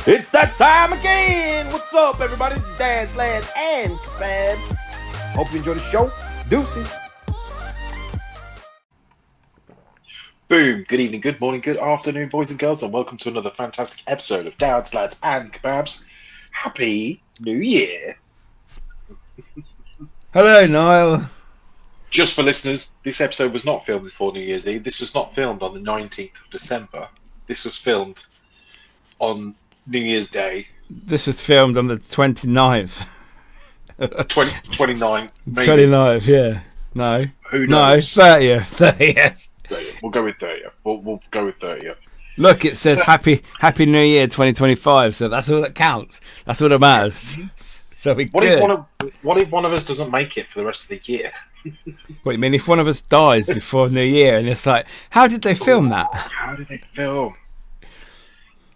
It's that time again. What's up, everybody? This is Dads Lads and Kebabs. Hope you enjoy the show. Deuces. Boom. Good evening, good morning, good afternoon, boys and girls, and welcome to another fantastic episode of Dads, Lads and Kebabs. Happy New Year. Hello, Niall. Just for listeners, this episode was not filmed before New Year's Eve. This was not filmed on the 19th of December. This was filmed on New Year's Day. This was filmed on the 29th. 29, maybe. 29th, yeah. No. Who knows? No, 30th. We'll go with 30th. We'll go with 30th. Look, it says Happy New Year 2025, so that's all that counts. That's all that matters. So we What if one of us doesn't make it for the rest of the year? What you mean if one of us dies before New Year and it's like, how did they film that? How did they film?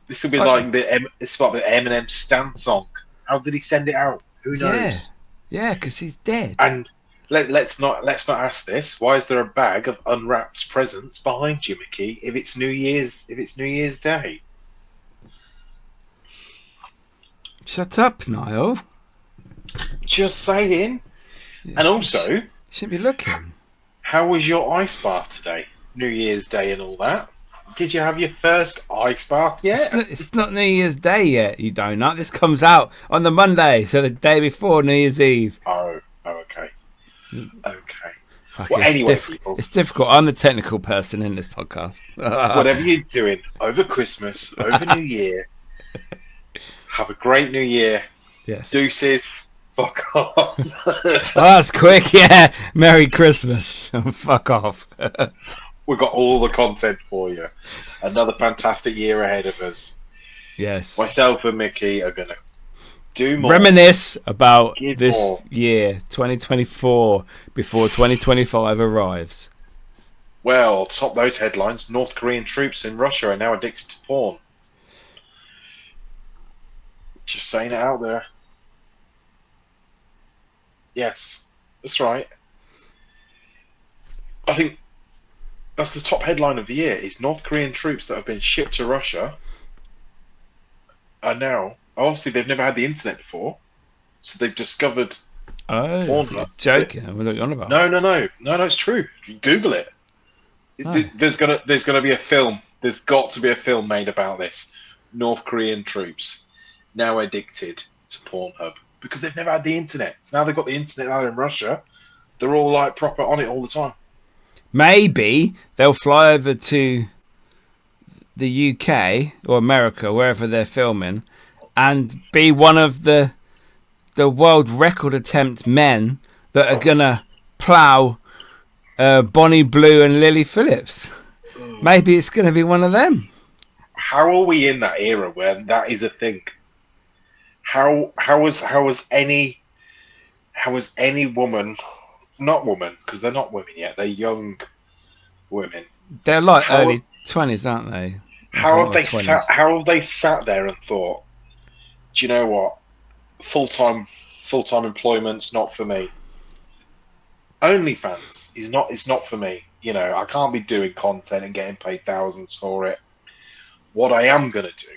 This will be like it's like the Eminem Stan song. How did he send it out? Who knows? Yeah, because he's dead. And let's not ask this. Why is there a bag of unwrapped presents behind you, Mickey? If it's New Year's Day. Shut up, Niall. Just saying. Yeah, and also, you shouldn't be looking. How was your ice bath today? New Year's Day and all that. Did you have your first ice bath yet? It's not New Year's Day yet, you donut. This comes out on the Monday, so the day before New Year's Eve. Oh, okay. Okay. Fuck, well, anyway, people, it's difficult. I'm the technical person in this podcast. Whatever you're doing over Christmas, over New Year, have a great New Year. Yes. Deuces. Fuck off. Oh, that's quick, yeah. Merry Christmas. Fuck off. We've got all the content for you. Another fantastic year ahead of us. Yes. Myself and Mickey are going to do more. Reminisce about Give this more. year, 2024, before 2025 arrives. Well, top those headlines. North Korean troops in Russia are now addicted to porn. Just saying it out there. Yes, that's right. I think that's the top headline of the year, is North Korean troops that have been shipped to Russia are now, obviously they've never had the internet before, so they've discovered porn. You're joking. What are you on about? No, it's true. Google it. Oh. There's gonna be a film. There's got to be a film made about this. North Korean troops now addicted to Pornhub because they've never had the internet. So now they've got the internet out in Russia. They're all like proper on it all the time. Maybe they'll fly over to the UK or America, wherever they're filming, and be one of the world record attempt men that are gonna plough Bonnie Blue and Lily Phillips. Maybe it's gonna be one of them. How are we in that era where that is a thing? How was any woman, not woman, because they're not women yet, they're young women. They're like early 20s, aren't they? How have they sat there and thought, do you know what? Full-time employment's not for me. OnlyFans is not for me. You know, I can't be doing content and getting paid thousands for it. What I am gonna do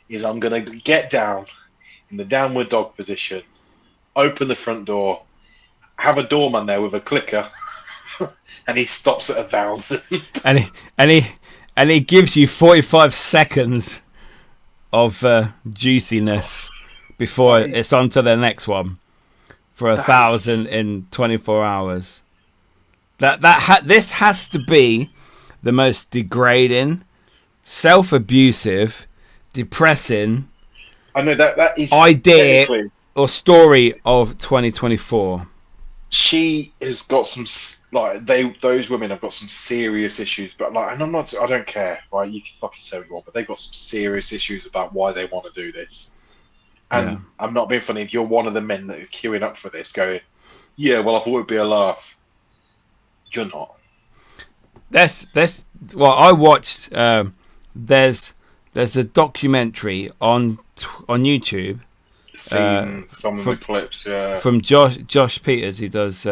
is I'm gonna get down in the downward dog position, open the front door, have a doorman there with a clicker, and he stops at 1,000. and he gives you 45 seconds of juiciness before it's on to the next one for 1,000 in 24 hours. This has to be the most degrading, self-abusive, depressing I know that is idea or story of 2024. She has got some those women have got some serious issues, but I don't care, right? You can fucking say what you want, but they've got some serious issues about why they want to do this. And yeah. I'm not being funny. If you're one of the men that are queuing up for this, going, yeah, well, I thought it'd be a laugh. You're not. Well, I watched. There's a documentary on YouTube. Seen some of the clips, yeah. From Josh Peters, who does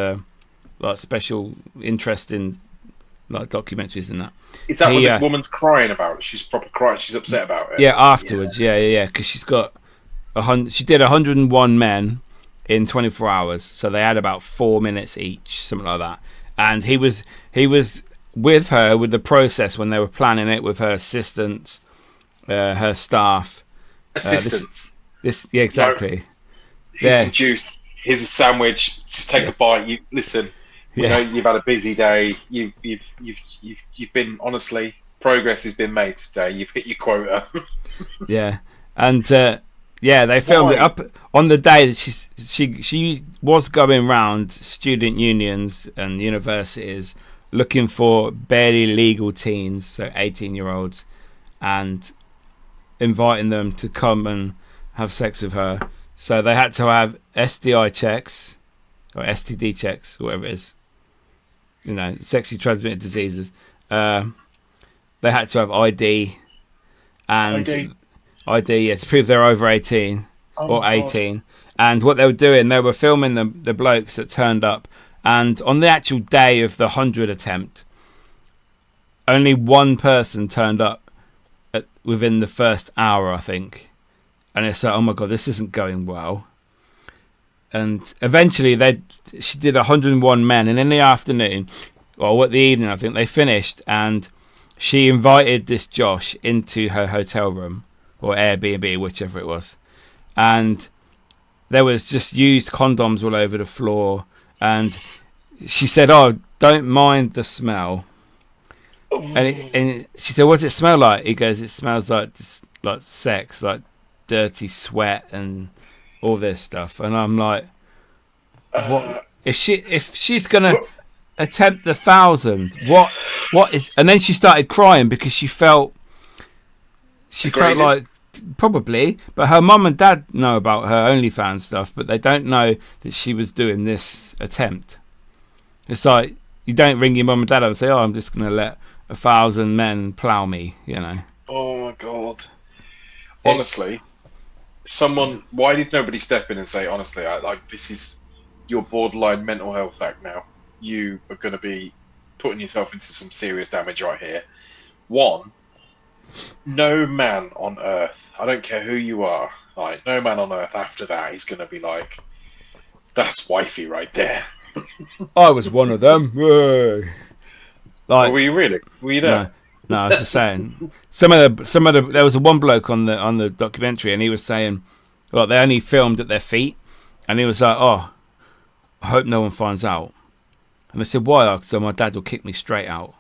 like special interest in like documentaries and that. Is that what the woman's crying about? She's proper crying. She's upset about it. Yeah, afterwards. Yeah. Because she's got she did 101 men in 24 hours, so they had about 4 minutes each, something like that. And he was with her with the process when they were planning it with her assistants, her staff, assistants. Yeah, exactly. No, here's some juice. Here's a sandwich. Just take a bite. You listen. We know you've had a busy day. You've been, honestly, progress has been made today. You've hit your quota. Yeah, and they filmed it up on the day that she was going round student unions and universities looking for barely legal teens, so 18-year-olds, and inviting them to come and have sex with her. So they had to have SDI checks or STD checks, whatever it is. You know, sexually transmitted diseases. They had to have ID and ID, to prove they're over 18 or 18. God. And what they were doing, they were filming the blokes that turned up. And on the actual day of the 100 attempt, only one person turned up within the first hour, I think. And it's like, oh my God, this isn't going well. And eventually she did 101 men, and in the afternoon, or the evening, I think, they finished, and she invited this Josh into her hotel room, or Airbnb, whichever it was. And there was just used condoms all over the floor, and she said, oh, don't mind the smell. And she said, what does it smell like? He goes, it smells like sex, like dirty sweat and all this stuff. And I'm like, what if she's gonna attempt the 1,000? What is? And then she started crying because she felt like, probably, but her mum and dad know about her OnlyFans stuff, but they don't know that she was doing this attempt. It's like, you don't ring your mum and dad up and say, oh, I'm just gonna let 1,000 men plow me, you know. Oh my God. Honestly, why did nobody step in and say, honestly, this is your borderline mental health act now. You are going to be putting yourself into some serious damage right here. One, no man on earth, I don't care who you are, like, no man on earth after that is going to be like, that's wifey right there. I was one of them. Like, were you really? Were you there? No, I was just saying. Some of the there was one bloke on the documentary, and he was saying, well, they only filmed at their feet, and he was like, oh, I hope no one finds out. And they said, why? So my dad will kick me straight out.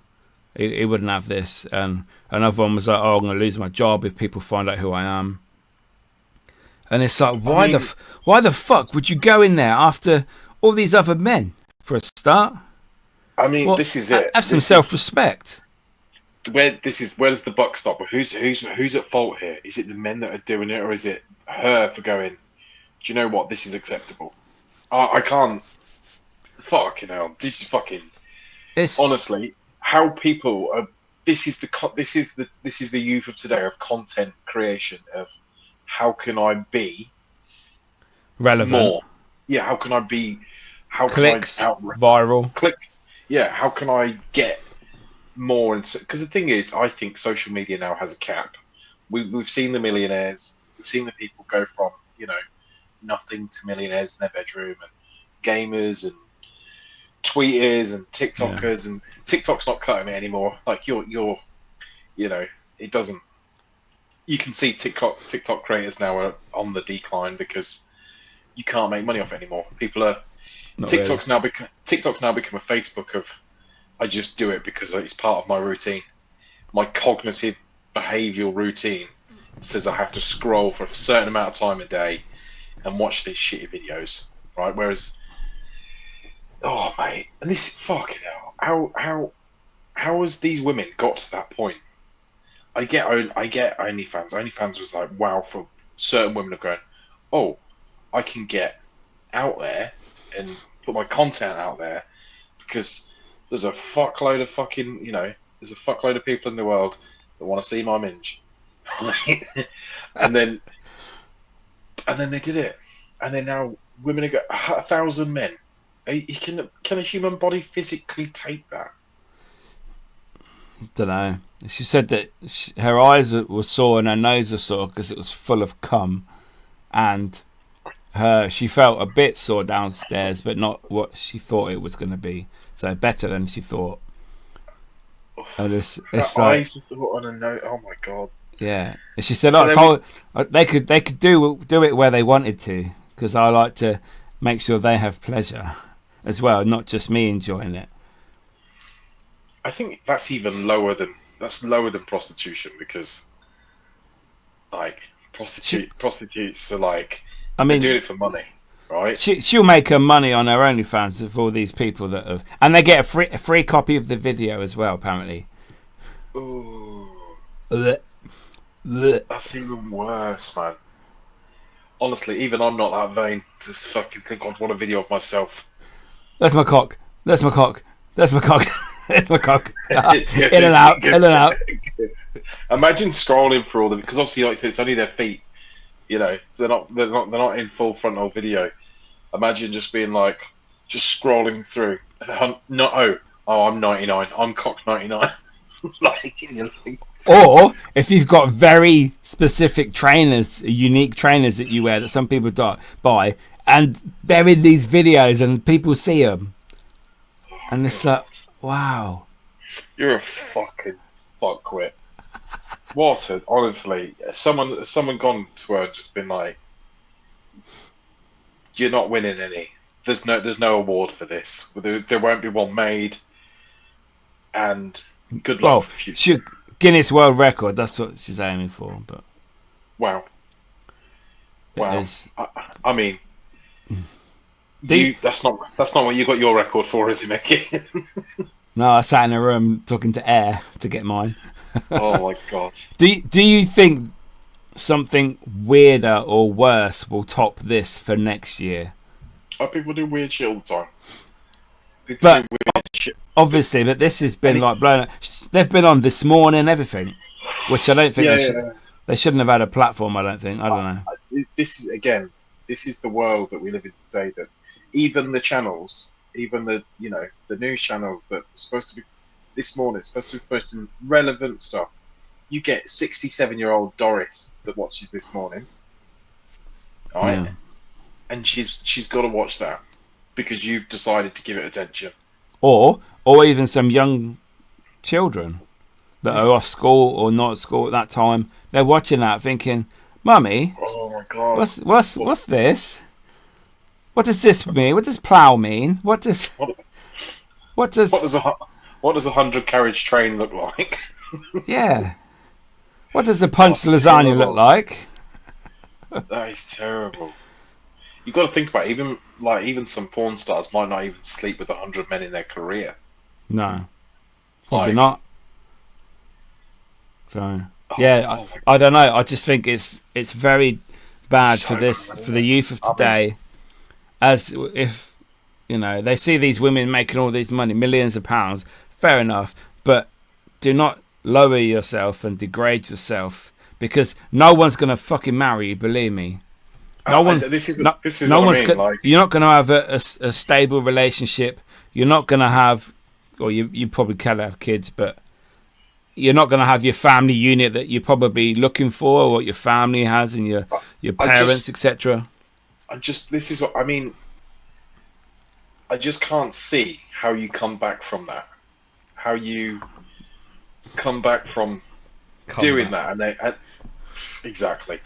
He wouldn't have this. And another one was like, oh, I'm going to lose my job if people find out who I am. And it's like, why the fuck would you go in there after all these other men for a start? I mean, this is it. Have some self-respect. Where does the buck stop? Who's at fault here? Is it the men that are doing it, or is it her for going, do you know what, this is acceptable? I can't. Fucking hell, this is fucking. Honestly, how people are. This is the youth of today of content creation, of how can I be relevant more? Yeah, how can I be? How clicks, can I viral? Click. Yeah, how can I get more into? Because the thing is, I think social media now has a cap. We've seen the millionaires. We've seen the people go from nothing to millionaires in their bedroom, and gamers and tweeters and TikTokers, and TikTok's not cutting it anymore. Like you're it doesn't. You can see TikTok creators now are on the decline because you can't make money off it anymore. People are. TikTok's now become a Facebook of, I just do it because it's part of my routine. My cognitive behavioural routine says I have to scroll for a certain amount of time a day and watch these shitty videos, right? Whereas, oh mate, and this fucking hell, how has these women got to that point? I get OnlyFans. OnlyFans was like, wow, for certain women of going, oh, I can get out there and put my content out there because there's a fuckload of fucking, there's a fuckload of people in the world that want to see my minge. and then they did it. And then now women have got 1,000 men. Can a human body physically take that? don't know. She said that her eyes were sore and her nose was sore because it was full of cum, and she felt a bit sore downstairs, but not what she thought it was going to be. So better than she thought. And it's Her like, eyes were on a note. Oh my god. yeah. And she said, So they could do it where they wanted to, because I like to make sure they have pleasure as well, not just me enjoying it. I think that's lower than prostitution, because like prostitutes are like, I they're mean, doing it for money, right? she'll make her money on her OnlyFans of all these people that have, and they get a free copy of the video as well, apparently. Ooh, Blech. Blech. that's even worse, man. Honestly, even I'm not that vain to fucking think I'd want a video of myself. That's my cock. That's my cock. That's my cock. That's my cock. Yes, In and out. In and out. Imagine scrolling through all them, because obviously, like I said, it's only their feet, so they're not in full frontal video. Imagine just being like, just scrolling through. No, I'm 99. I'm cock 99. Like, and you're like, Or if you've got very specific trainers, unique trainers that you wear that some people buy, and they're in these videos and people see them, and it's like, wow, you're a fucking fuckwit. Honestly, someone gone to her and just been like, you're not winning any. There's no award for this. There won't be one made. And good luck for the future. Guinness World Record. That's what she's aiming for. But wow. Is, I mean, that's not what you got your record for, is it, Mickey? No, I sat in a room talking to air to get mine. Oh my god. Do you think something weirder or worse will top this for next year? Oh, people do weird shit all the time. But obviously, but this has been like blown up. They've been on This Morning, everything, which I don't think they shouldn't have had a platform. I don't think. I don't know. This is the world that we live in today. That even the channels, even the news channels that are supposed to be This Morning, supposed to be posting relevant stuff. You get 67-year-old Doris that watches This Morning, all right, and she's got to watch that because you've decided to give it attention. Or even some young children that are off school or not at school at that time. They're watching that, thinking, "Mummy, oh my god, what's this? What does this mean? What does plough mean? What does a 100 carriage train look like?" Yeah. What does a punched lasagna look like? That is terrible. You got to think about it, even some porn stars might not even sleep with 100 men in their career. No, probably not. So I don't know. I just think it's very bad for the youth of today. As if they see these women making all these money, millions of pounds. Fair enough, but do not lower yourself and degrade yourself, because no one's gonna fucking marry you. Believe me. You're not going to have a stable relationship. You're not going to have, or you probably can have kids, but you're not going to have your family unit that you're probably looking for, or what your family has and your parents, etc. This is what I mean. I just can't see how you come back from that. How you come back from doing that, and exactly.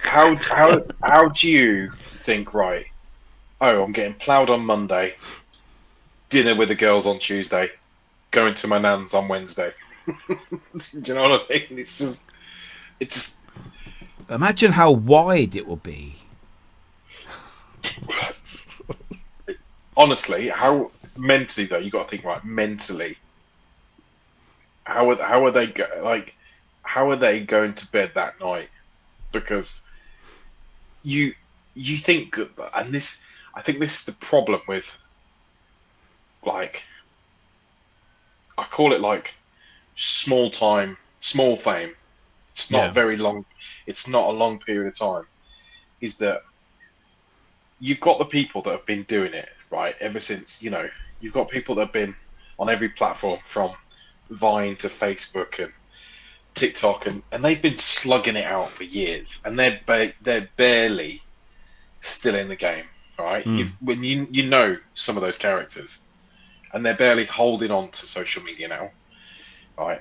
How do you think, right? Oh, I'm getting ploughed on Monday, dinner with the girls on Tuesday, going to my nan's on Wednesday. Do you know what I mean? It's just. Imagine how wide it will be. Honestly, how mentally though? You got to think, right? Mentally, how are they how are they going to bed that night? Because you think, and I think this is the problem with, like, I call it like small fame. It's not very long. It's not a long period of time. Is that you've got the people that have been doing it right ever since. You've got people that have been on every platform from Vine to Facebook and TikTok, and they've been slugging it out for years, and they're barely still in the game, right? When you know some of those characters, and they're barely holding on to social media now, right?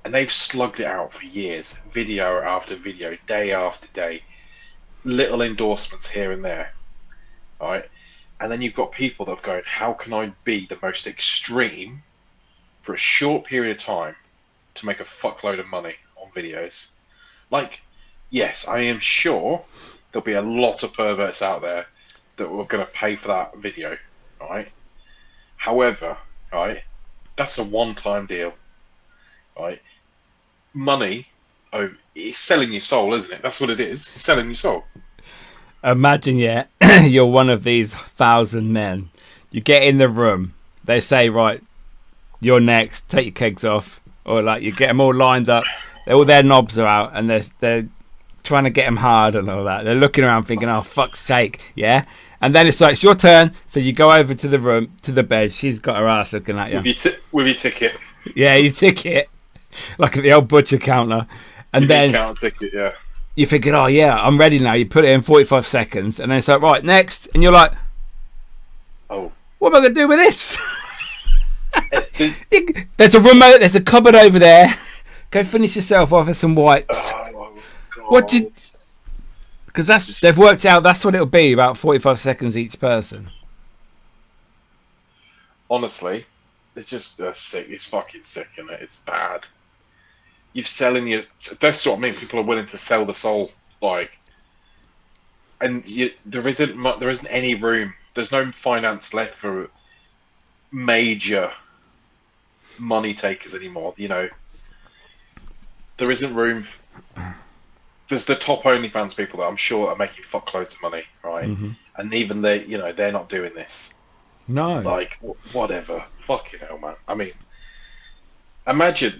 And they've slugged it out for years, video after video, day after day, little endorsements here and there, right? And then you've got people that have gone, how can I be the most extreme for a short period of time to make a fuckload of money on videos? Like, yes, I am sure there'll be a lot of perverts out there that are going to pay for that video, right? However, right, that's a one-time deal, right? Money, it's selling your soul, isn't it? That's what it is, selling your soul. Imagine, yeah, you're one of these 1,000 men. You get in the room. They say, right, you're next. Take your kegs off. Or like you get them all lined up. All their knobs are out, and they're trying to get them hard and all that. They're looking around thinking, oh, fuck's sake, yeah? And then it's like, it's your turn. So you go over to the room, to the bed. She's got her ass looking at you. With your ticket. Yeah, your ticket. Like at the old butcher counter. And then counter ticket, yeah. You're thinking, oh, yeah, I'm ready now. You put it in 45 seconds. And then it's like, right, next. And you're like, oh, what am I going to do with this? There's a remote. There's a cupboard over there. Go finish yourself off with some wipes. Oh, God. Because they've worked out that's what it'll be, about 45 seconds each person. Honestly, it's just sick. It's fucking sick, isn't it? It's bad. You're selling your. That's what I mean. People are willing to sell the soul, like, and there isn't any room. There's no finance left for major money takers anymore. You know, there isn't room. There's the top OnlyFans people that I'm sure are making fuckloads of money, right? Mm-hmm. And even they, they're not doing this. No. Like, whatever. Fucking hell, man. I mean, imagine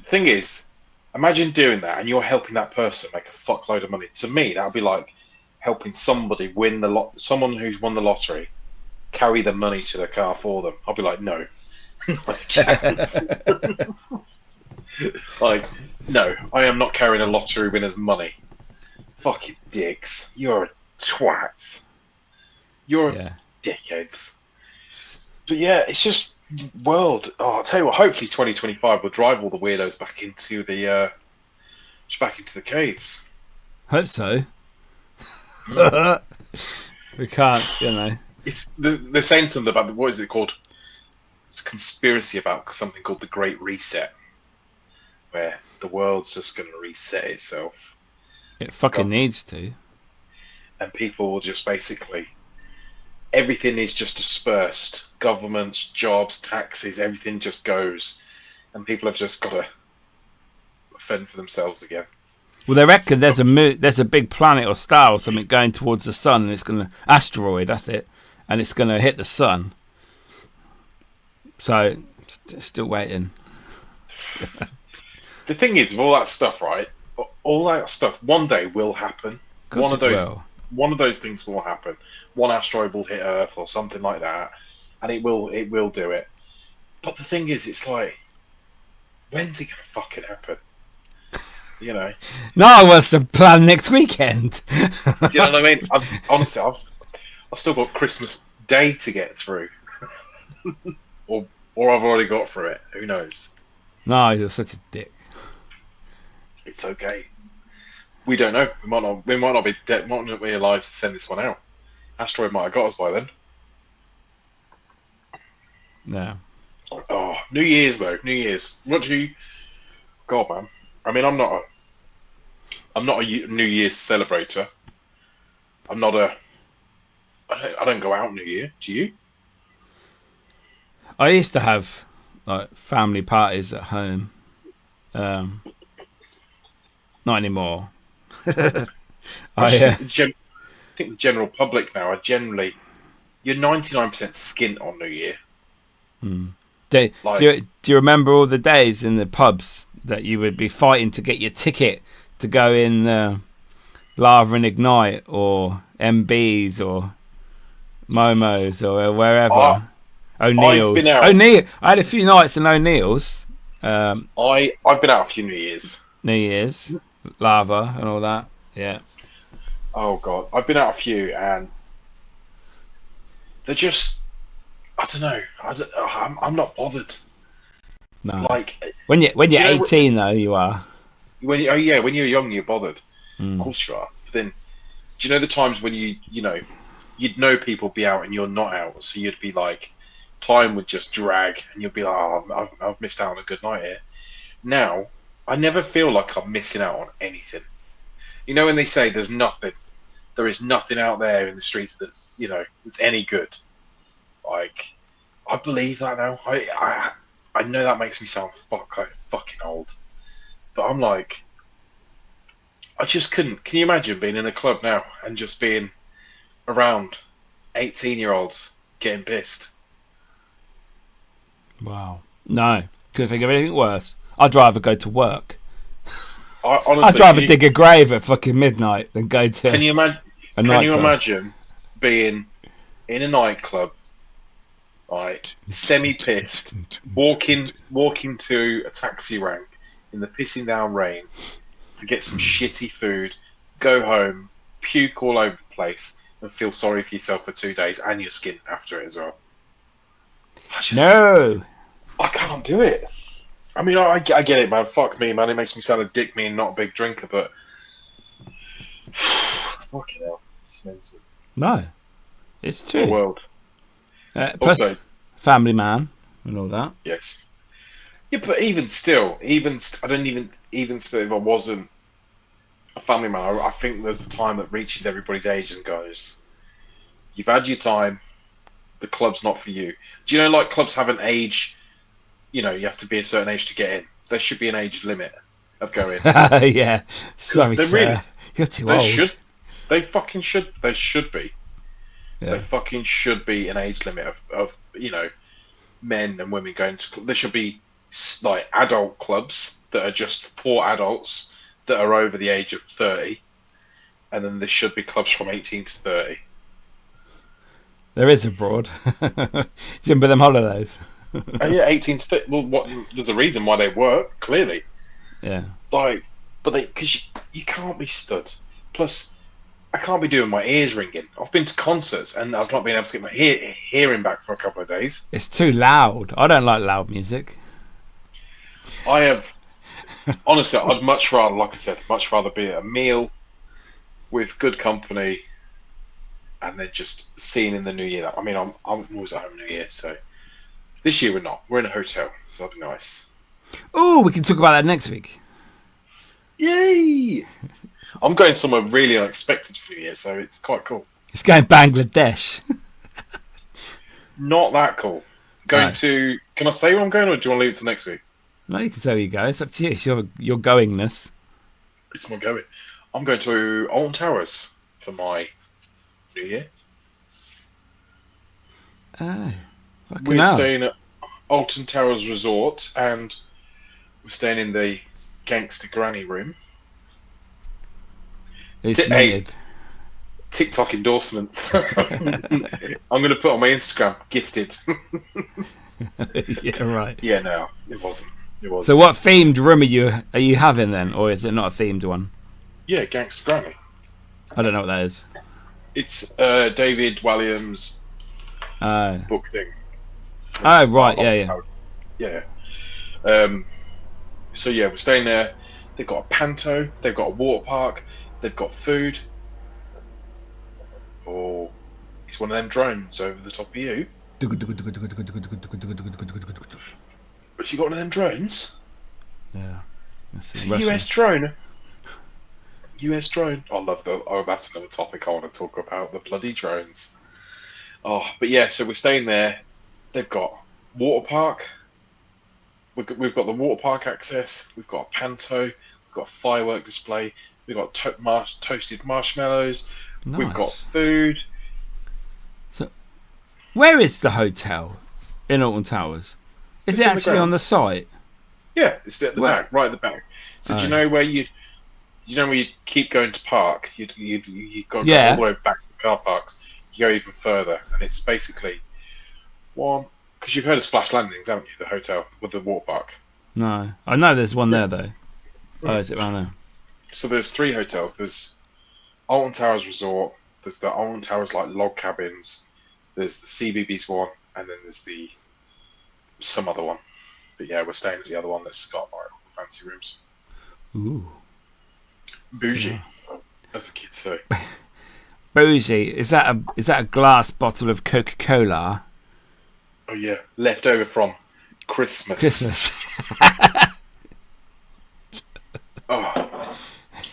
doing that and you're helping that person make a fuckload of money. To me, that would be like helping somebody win someone who's won the lottery, carry the money to their car for them. I'll be like, no. Like, no, I am not carrying a lottery winner's money. Fucking dicks. You're a twat. You're dickheads. But yeah, it's just world. Oh, I'll tell you what. Hopefully, 2025 will drive all the weirdos back into the caves. Hope so. We can't, It's they're saying something about what is it called? It's a conspiracy about something called the Great Reset, where the world's just going to reset itself. It fucking needs to. And people will just basically, everything is just dispersed. Governments, jobs, taxes, everything just goes. And people have just got to fend for themselves again. Well, they reckon there's a big planet or star or something going towards the sun, and it's going to, asteroid, that's it, and it's going to hit the sun. So, still waiting. The thing is, with all that stuff, right? All that stuff one day will happen. One of those things will happen. One asteroid will hit Earth or something like that, and it will do it. But the thing is, it's like, when's it gonna fucking happen? No, what's the plan next weekend? Do you know what I mean? Honestly, I've still got Christmas Day to get through, or I've already got through it. Who knows? No, you're such a dick. It's okay. We don't know. We might not be dead. Might not be alive to send this one out. Asteroid might have got us by then. No. Oh, New Year's though. New Year's. What do you? God, man. I mean, I'm not a New Year's celebrator. I don't go out New Year. Do you? I used to have like family parties at home. Not anymore. I think the general public now are generally, you're 99% skint on New Year. Do you remember all the days in the pubs that you would be fighting to get your ticket to go in Lava and Ignite or MB's or Momo's or wherever? O'Neill's. I had a few nights in O'Neill's I've been out a few New Years. New Year's, lava and all that. Yeah. Oh god, I've been out a few, and they're just I don't know. I'm not bothered. No. Like, When do you're you know 18 though, you are. when you, oh yeah, when you're young, you're bothered. Of Mm. course you are. But then, do you know the times when you'd know people be out and you're not out, so you'd be like, time would just drag, and you'd be like, oh, I've missed out on a good night here. Now, I never feel like I'm missing out on anything. You know when they say there is nothing out there in the streets that's any good. Like, I believe that now. I know that makes me sound fucking old, but I'm like, I just couldn't. Can you imagine being in a club now and just being around 18-year-olds getting pissed? Wow. No. Couldn't think of anything worse. I'd rather go to work. Honestly, I'd rather dig a grave at fucking midnight than go to Can you imagine? a Can you nightclub. imagine being in a nightclub, like semi-pissed, walking to a taxi rank in the pissing down rain to get some shitty food, go home, puke all over the place, and feel sorry for yourself for 2 days and your skin after it as well. No. I can't do it. I mean, I get it, man. Fuck me, man. It makes me sound a dick, me, and not a big drinker, but fucking hell, it's mental. No. It's The true. world. Plus, Also, family man and all that. yes. Yeah, but even still, I don't even still, if I wasn't a family man, I think there's a time that reaches everybody's age and goes, you've had your time, the club's not for you. Do you know, like, clubs have an age, you have to be a certain age to get in. There should be an age limit of going. Yeah. Sorry, they sir. really- You're too There old. they fucking should, there should be. Yeah. There fucking should be an age limit of men and women going to. There should be like adult clubs that are just for adults that are over the age of 30, and then there should be clubs from 18 to 30. There is abroad. Do you remember them holidays? And yeah, 18 to 30. Well, there's a reason why they work clearly. Yeah. Like, but because you can't be stood. Plus, I can't be doing my ears ringing. I've been to concerts and I've not been able to get my hearing back for a couple of days. It's too loud. I don't like loud music. I have, honestly, I'd much rather, like I said, be at a meal with good company and then just seeing in the new year. I mean, I'm always at home New Year, so this year we're not. We're in a hotel, so that'll be nice. Oh, we can talk about that next week. Yay! I'm going somewhere really unexpected for New Year, so it's quite cool. It's going Bangladesh. Not that cool. Going No. to. Can I say where I'm going, or do you want to leave it to next week? No, you can say where you go. It's up to you. It's your goingness. It's my going. I'm going to Alton Towers for my New Year. Oh, fucking We're hell. staying at Alton Towers Resort, and we're staying in the gangster granny room. It's Hey. minted. TikTok endorsements. I'm going to put on my Instagram. Gifted. Yeah, right. Yeah, no, it wasn't. It was. So, what themed room are you having then, or is it not a themed one? Yeah, gangster granny. I don't know what that is. It's David Walliams' Oh, book thing. oh, right. Yeah. Yeah. So yeah, we're staying there. They've got a panto. They've got a water park. They've got food. Oh, it's one of them drones over the top of you. But you got one of them drones? Yeah. That's It's the a US Russians. drone. US drone. I love the. Oh, that's another topic I want to talk about. The bloody drones. Oh, but yeah. So we're staying there. They've got water park. We've got the water park access. We've got a panto. We've got a firework display. We've got toasted marshmallows. Nice. We've got food. Where is the hotel in Alton Towers? Is It's it on the actually ground. on the site? Yeah, it's at the Where? back, right at the back. So do you Oh. know where you keep going to park? You got to go Yeah. all the way back to the car parks. You go even further, and it's basically one because you've heard of Splash Landings, haven't you? The hotel with the water park. No, I know there's one Yeah. there though. Oh, is it around there? So there's 3 hotels. There's Alton Towers Resort. There's the Alton Towers like log cabins. There's the CBBS one, and then there's the some other one. But yeah, we're staying at the other one that's got like all the fancy rooms. Ooh, Bougie, yeah. as the kids say. Bougie. Is that a glass bottle of Coca-Cola? Oh yeah, left over from Christmas. Christmas. Oh.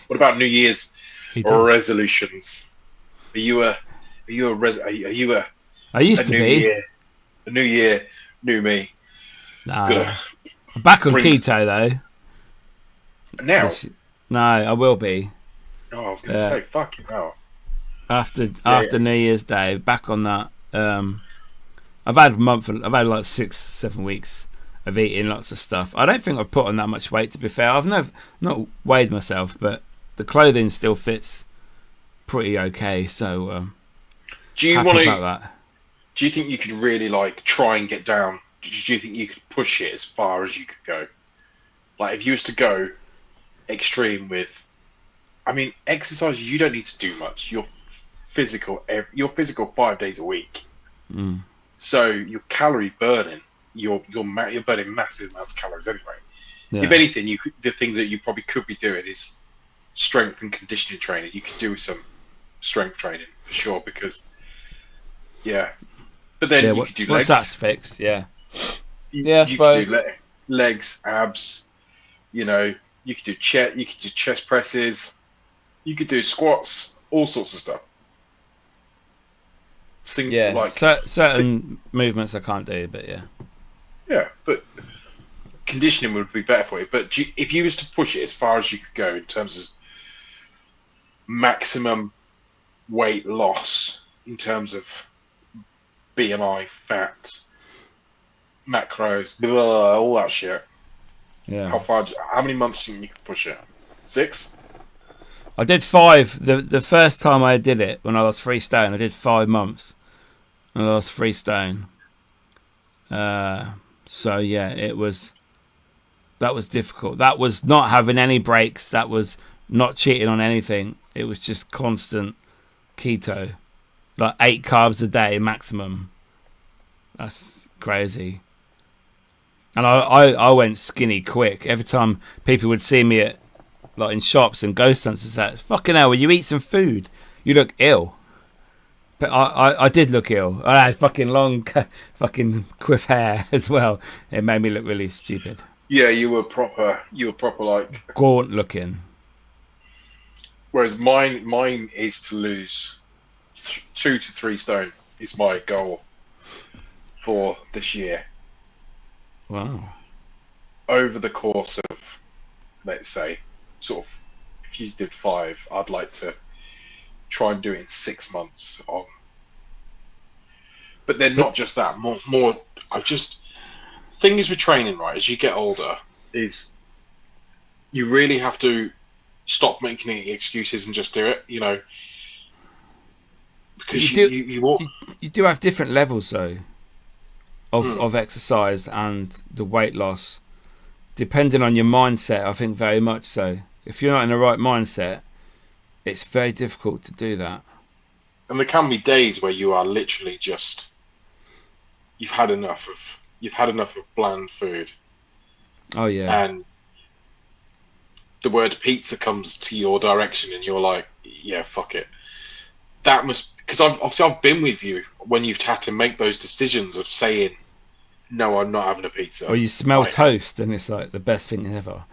What about New Year's He does. resolutions? Are you a I used to new be. year? A new year, new me. Nah. Gonna I'm back on bring- keto though. Now? No, I will be Oh, I was going to say, fuck you now. after Yeah. New Year's Day. Back on that. I've had like 6-7 weeks of eating lots of stuff. I don't think I've put on that much weight, to be fair. I've not weighed myself, but the clothing still fits pretty okay. So Do you happy want about to? that. Do you think you could really like try and get down? Do you think you could push it as far as you could go? Like if you was to go extreme with, I mean, exercise. You don't need to do much. You're physical 5 days a week. Mm. So your calorie burning, you're burning massive amounts of calories anyway. Yeah. If anything, the things that you probably could be doing is strength and conditioning training. You could do some strength training for sure because, yeah. But then you could do legs. Once that's fixed, yeah. You I could do suppose. legs, abs. You know, you could do chest presses. You could do squats, all sorts of stuff. Certain movements I can't do, but yeah. Yeah, but conditioning would be better for you. But if you was to push it as far as you could go in terms of maximum weight loss, in terms of BMI, fat, macros, blah, blah, blah, all that shit. Yeah. How many months do you think you could push it? 6? I did 5. The first time I did it, when I lost 3 stone, I did 5 months. And I lost 3 stone. So yeah, that was difficult. That was not having any breaks. That was not cheating on anything. It was just constant keto, like 8 carbs a day maximum. That's crazy. And I went skinny quick. Every time people would see me at like in shops and ghost hunts and say, "Fucking hell, will you eat some food? You look ill." But I did look ill. I had fucking long, fucking quiff hair as well. It made me look really stupid. Yeah, you were proper like Gaunt looking. Whereas mine is to lose 2 to 3 stone is my goal for this year. Wow. Over the course of, let's say, sort of, if you did 5, I'd like to try and do it in 6 months. But then not just that, more. Thing is with training, right? As you get older, is you really have to stop making any excuses and just do it. You know, because you do have different levels though of exercise and the weight loss, depending on your mindset. I think very much so. If you're not in the right mindset, it's very difficult to do that. And there can be days where you are literally just you've had enough of bland food. Oh yeah. And the word pizza comes to your direction, and you're like, yeah, fuck it. That must, because I've been with you when you've had to make those decisions of saying, no, I'm not having a pizza. Or you smell toast, and it's like the best thing ever.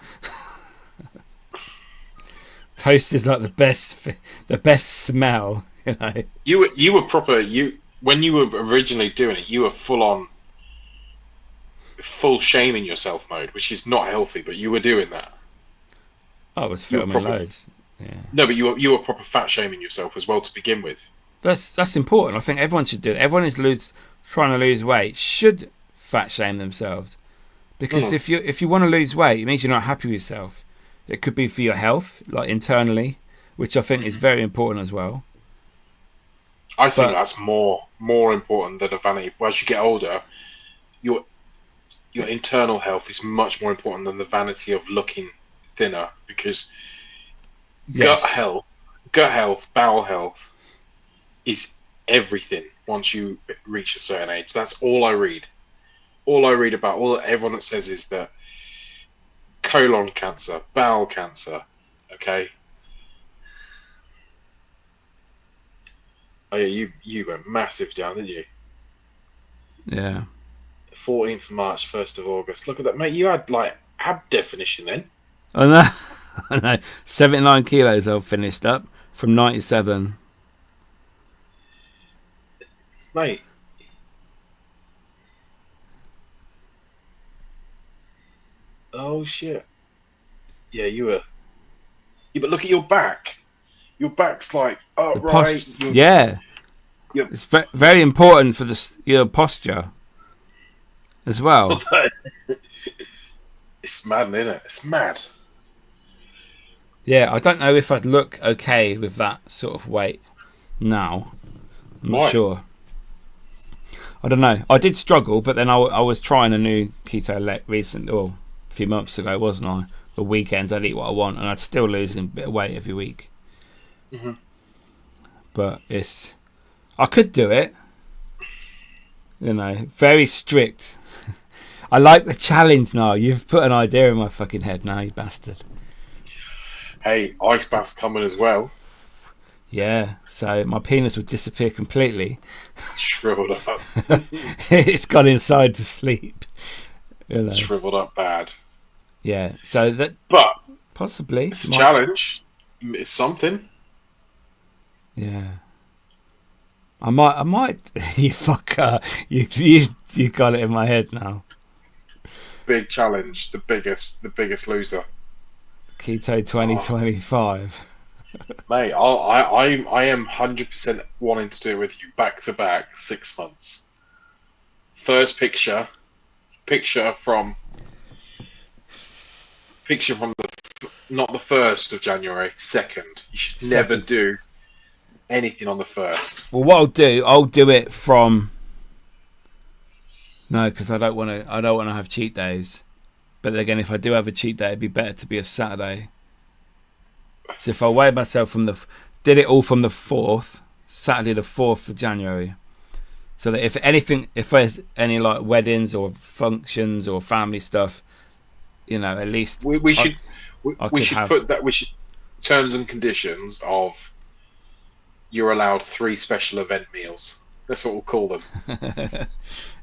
Toast is like the best smell. You know. You were proper. When you were originally doing it, you were full shaming yourself mode, which is not healthy. But you were doing that. I was filming loads. Yeah. No, but you were proper fat shaming yourself as well to begin with. That's important. I think everyone should do it. Everyone who's trying to lose weight should fat shame themselves, because if you want to lose weight, it means you're not happy with yourself. It could be for your health, like internally, which I think is very important as well. I think that's more important than a vanity. As you get older, your internal health is much more important than the vanity of looking thinner, because Yes. gut health, bowel health is everything once you reach a certain age. That's all I read. All I read about, all everyone that says is that colon cancer, bowel cancer, okay? Oh yeah, you went massive down, didn't you? Yeah. 14th of March, 1st of August. Look at that, mate. You had like ab definition then. I know. I know. 79 kilos I've finished up from 97. Mate. Oh shit. Yeah, you were. Yeah, but look at your back. Your back's like upright. Yeah. You're, It's very important for your posture as well. it's mad, isn't it? It's mad. Yeah, I don't know if I'd look okay with that sort of weight now. I'm not sure. I don't know. I did struggle, but then I was trying a new keto a few months ago, wasn't I? The weekends I'd eat what I want, and I'd still lose a bit of weight every week. Mm-hmm. But I could do it. You know, very strict. I like the challenge now. You've put an idea in my fucking head now, you bastard. Hey, ice bath's coming as well. Yeah, so my penis would disappear completely. Shriveled up. It's gone inside to sleep. You know. Shriveled up bad. Yeah, so that. But possibly it's a challenge. It's something. Yeah. I might. You fucker. You got it in my head now. Big challenge. The biggest loser. Keto 2025. Mate, I am 100% wanting to do it with you back to back 6 months. First picture from not the 1st of January, 2nd. You should never do anything on the 1st. Well, what I'll do it from. No, because I don't want to have cheat days. But again, if I do have a cheat day, it'd be better to be a Saturday. So if I weigh myself did it all from the 4th, Saturday the 4th of January. So that if there's any like weddings or functions or family stuff, you know, at least we should put that. We should terms and conditions of you're allowed 3 special event meals. That's what we'll call them.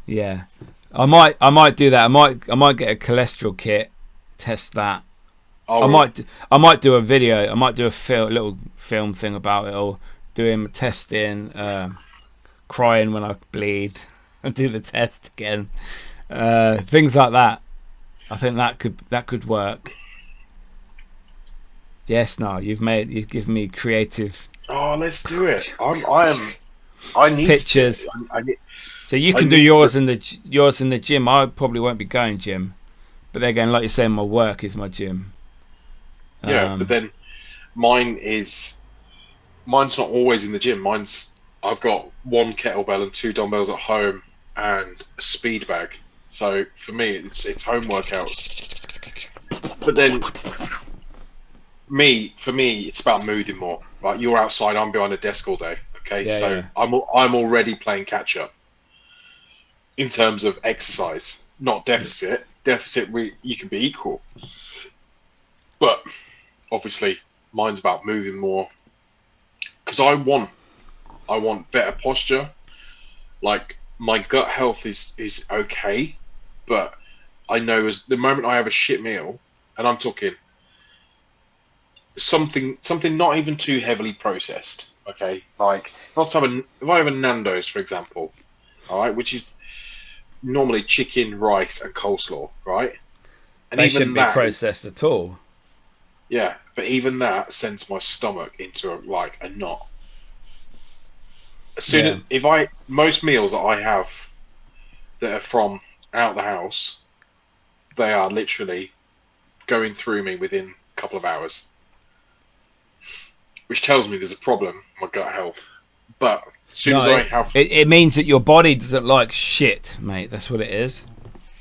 Yeah, I might do that. I might get a cholesterol kit, test that. I might do a video. I might do a little film thing about it, or doing testing, crying when I bleed, and do the test again. Things like that. I think that could work. Yes, no, you've given me creative. Oh, let's do it. I need pictures. So you can do yours in the gym. I probably won't be going gym, but again, like you're saying, my work is my gym. Yeah, but then mine's not always in the gym. I've got 1 kettlebell and 2 dumbbells at home and a speed bag. So for me, it's home workouts. But then for me, it's about moving more. Like you're outside, I'm behind a desk all day. Okay, yeah, so yeah. I'm already playing catch up in terms of exercise, not deficit. Deficit, you can be equal, but obviously mine's about moving more because I want better posture. Like my gut health is okay, but I know as the moment I have a shit meal, and I'm talking something not even too heavily processed. Okay, like if I have a Nando's, for example, all right, which is normally chicken, rice, and coleslaw, right? And they even shouldn't be processed at all. Yeah, but even that sends my stomach into a knot. As soon as most meals that I have that are from out the house, they are literally going through me within a couple of hours, which tells me there's a problem with my gut health. But as soon as I have, it means that your body doesn't like shit, mate. That's what it is.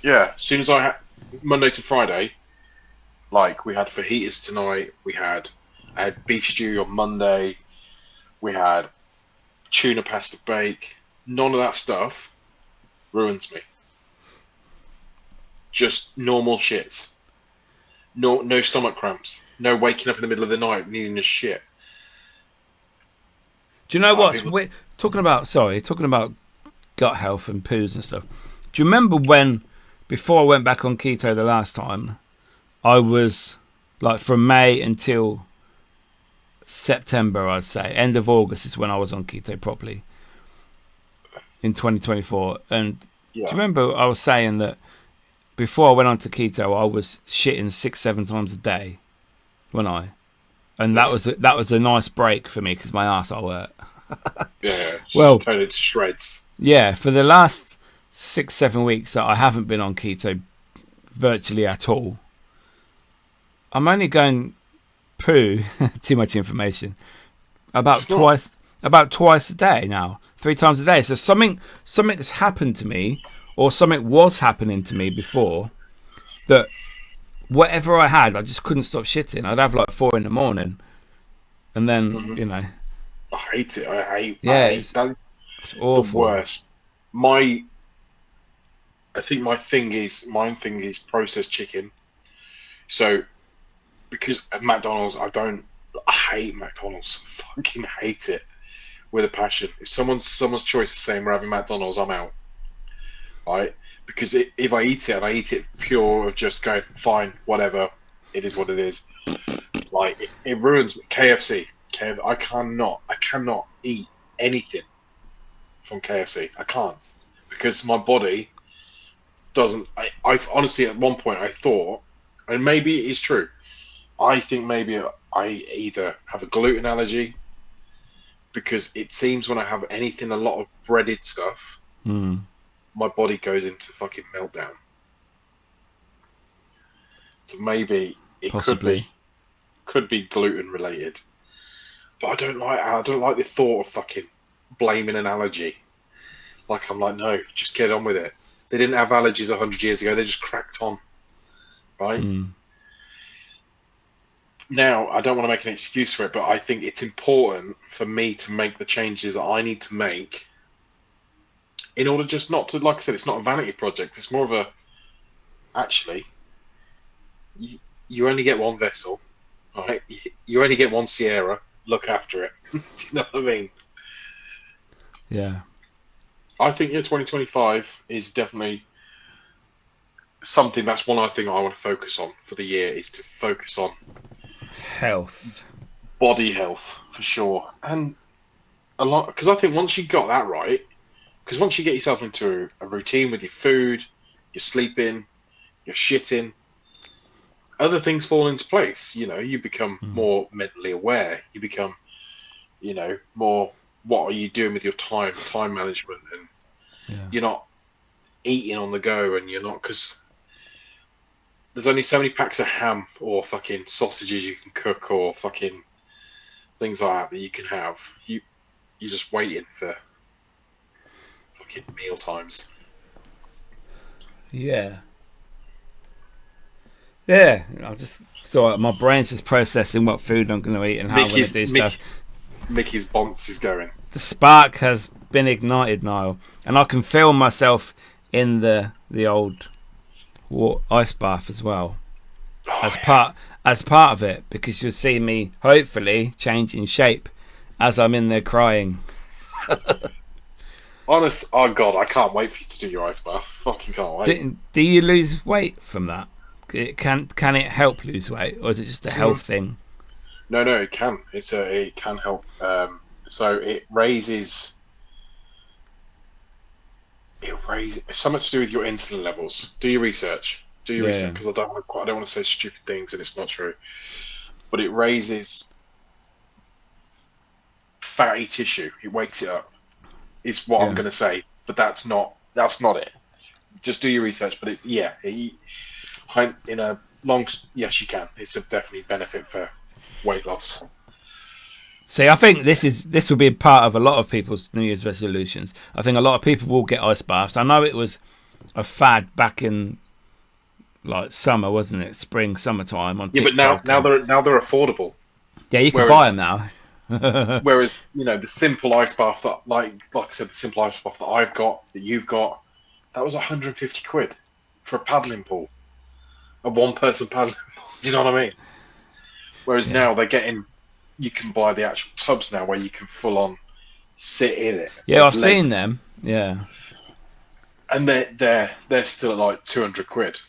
Yeah, as soon as I had Monday to Friday, like we had fajitas tonight, I had beef stew on Monday, we had tuna pasta bake. None of that stuff ruins me. Just normal shits. No stomach cramps. No waking up in the middle of the night needing a shit. Do you know what's People, talking about gut health and poos and stuff. Do you remember when, before I went back on keto the last time, I was like from May until September, I'd say. End of August is when I was on keto properly in 2024. And do you yeah, remember I was saying that before I went on to keto, I was shitting 6-7 times a day and yeah, that was a nice break for me because my arsehole hurt. yeah. Well, Turn it to shreds. yeah, for the last 6-7 weeks that I haven't been on keto virtually at all, I'm only going poo. Too much information. About It's not. twice a day now, 3 times a day. So something's happened to me, or something was happening to me before that whatever I had, I just couldn't stop shitting. I'd have like 4 in the morning, and then Mhm. you know, I hate it. I yeah, hate that. Is it's the awful. worst. I think my thing is processed chicken. So because at McDonald's, I hate McDonald's. Fucking hate it with a passion. If someone's choice is saying we're having McDonald's, I'm out. Right? Because if I eat it and I eat it pure of just going fine, whatever, it is what it is. Like it ruins me. KFC. I cannot eat anything from KFC. I can't because my body doesn't. I honestly at one point I thought, and maybe it is true. I think maybe I either have a gluten allergy because it seems when I have anything a lot of breaded stuff, Hmm. my body goes into fucking meltdown. So maybe it Possibly. could be gluten related. But I don't like the thought of fucking blaming an allergy. Like I'm like, no, just get on with it. They didn't have allergies 100 years ago, they just cracked on. Right? Hmm. Now I don't want to make an excuse for it, but I think it's important for me to make the changes that I need to make in order just not to, like I said, it's not a vanity project. It's more of a, actually, you, you only get one vessel, right? You only get one Sierra. Look after it. Do you know what I mean? Yeah. I think 2025 is definitely something. That's one I think I want to focus on for the year is to focus on Health. body health for sure, and a lot because I think once you got that right, because once you get yourself into a routine with your food, your sleeping, your shitting, other things fall into place. You know, you become Hmm. more mentally aware. You become, more. What are you doing with your time management, and Yeah. you're not eating on the go, and you're not because there's only so many packs of ham or fucking sausages you can cook or fucking things like that you can have. You're just waiting for fucking meal times. Yeah. Yeah. I just so my brain's just processing what food I'm going to eat and how I'm going to Mickey's do stuff. Mickey, Mickey's bonce is going. The spark has been ignited, Niall, and I can feel myself in the old ice bath as well Oh as yeah. part of it because you'll see me hopefully changing shape as I'm in there crying. Honest, oh god, I can't wait for you to do your ice bath. Fucking can't wait. Do you lose weight from that? Can it help lose weight, or is it just a health Mm. thing? No, it can. It can help. So it's something to do with your insulin levels. Do your research. Do your research Yeah, because I don't want to say stupid things and it's not true. But it raises fatty tissue. It wakes it up. Is what I'm yeah, going to say. But that's not it. Just do your research. But in a long, yes, you can. It's a definitely benefit for weight loss. See, I think this will be a part of a lot of people's New Year's resolutions. I think a lot of people will get ice baths. I know it was a fad back in like summer, wasn't it? Spring, summertime on Yeah, but TikTok. now they're affordable. Yeah, you can buy Whereas them now. whereas the simple ice bath that like I said, the simple ice bath that I've got, that you've got, that was 150 quid for a paddling pool, a one person paddling pool. Do you know what I mean? Whereas Yeah. now you can buy the actual tubs now where you can full on sit in it Yeah, with I've seen legs, them. Yeah. and they're still at like 200 quid,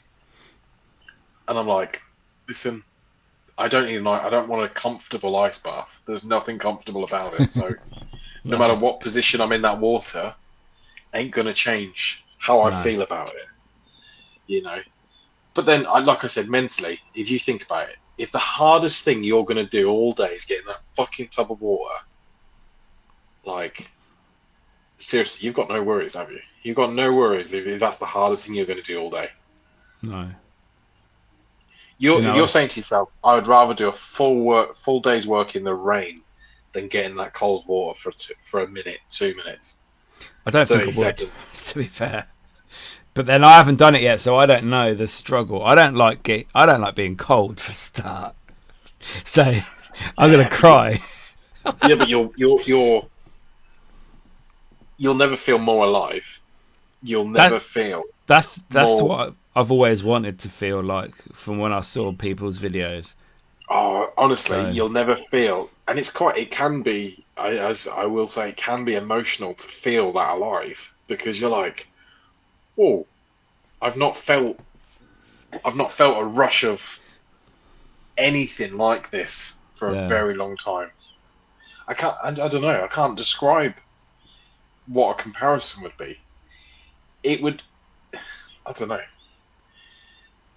and I'm like, listen, I don't want a comfortable ice bath. There's nothing comfortable about it. So no No. matter what position I'm in that water, ain't gonna change how I No. feel about it. But then, like I said, mentally, if you think about it, if the hardest thing you're gonna do all day is get in that fucking tub of water, like seriously, you've got no worries, have you? You've got no worries if that's the hardest thing you're gonna do all day. No. If you're saying to yourself, I would rather do a full day's work in the rain than get in that cold water for a minute, 2 minutes, I don't think I 30 would, seconds. to be fair. But then I haven't done it yet, so I don't know the struggle. I don't like being cold for a start. So I'm gonna cry. Yeah, but you'll never feel more alive. You'll never feel That's more. what I've always wanted to feel like from when I saw people's videos. Oh, honestly, So you'll never feel, and it can be. As I will say, it can be emotional to feel that alive because you're like, oh, I've not felt a rush of anything like this for a yeah, very long time. I don't know. I can't describe what a comparison would be. It would. I don't know.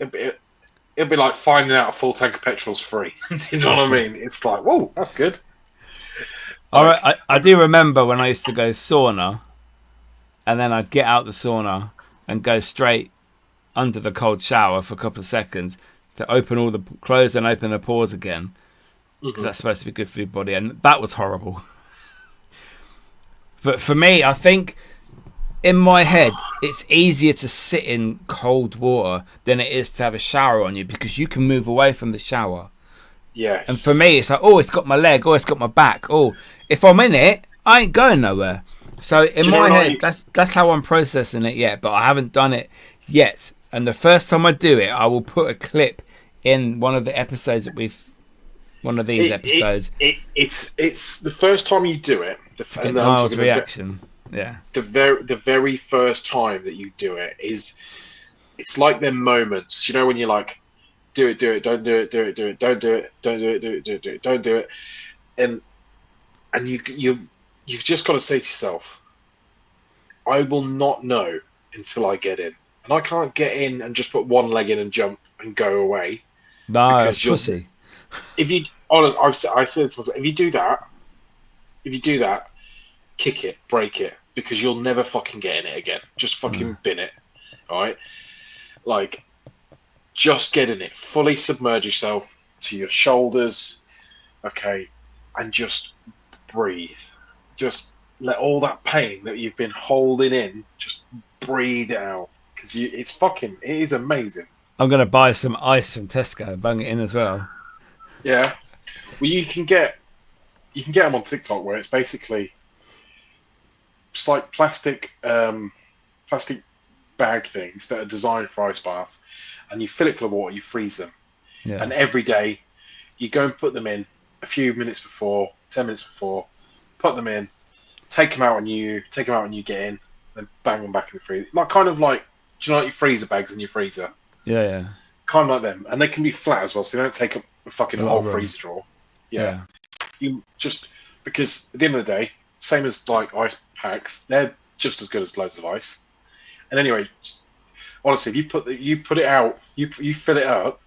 It'd be like finding out a full tank of petrol's free. Do you know what I mean? It's like, whoa, that's good. Like, I do remember when I used to go sauna, and then I'd get out the sauna and go straight under the cold shower for a couple of seconds to open all the close and open the pores again because mhm. that's supposed to be good for your body, and that was horrible. But for me, I think in my head, it's easier to sit in cold water than it is to have a shower on you because you can move away from the shower. And for Yes. me, it's like, oh, it's got my leg, oh, it's got my back. Oh, if I'm in it, I ain't going nowhere. So in Do you know my when head, that's how I'm processing it yet. But I haven't done it yet. And the first time I do it, I will put a clip in one of the episodes one of these episodes it's the first time you do it, to and get I'm Niall's talking about reaction. Yeah. the very first time that you do it is it's like them moments, when you're like, do it, don't do it, do it, do it, don't do it, don't do it, do it, do it, do it, don't do it, and you've just got to say to yourself, I will not know until I get in, and I can't get in and just put one leg in and jump and go away No, that's because pussy. if you honest, I said to myself, if you do that, kick it, break it, because you'll never fucking get in it again. Just fucking bin it, all right? Like, just get in it, fully submerge yourself to your shoulders, okay, and just breathe. Just let all that pain that you've been holding in, just breathe it out, because it is amazing. I'm gonna buy some ice from Tesco, bung it in as well. Yeah. Well, you can get them on TikTok where it's basically just like plastic bag things that are designed for ice baths, and you fill it full of water, you freeze them, Yeah. and every day you go and put them in a few minutes before, 10 minutes before, put them in, take them out when you get in, then bang them back in the freezer. Do you know like your freezer bags in your freezer? Yeah, yeah. Kind of like them, and they can be flat as well, so they don't take up a fucking A lot whole of room. freezer drawer. Yeah, Yeah. you just because at the end of the day, same as like ice packs, they're just as good as loads of ice. And anyway, honestly, if you put it out, you fill it up.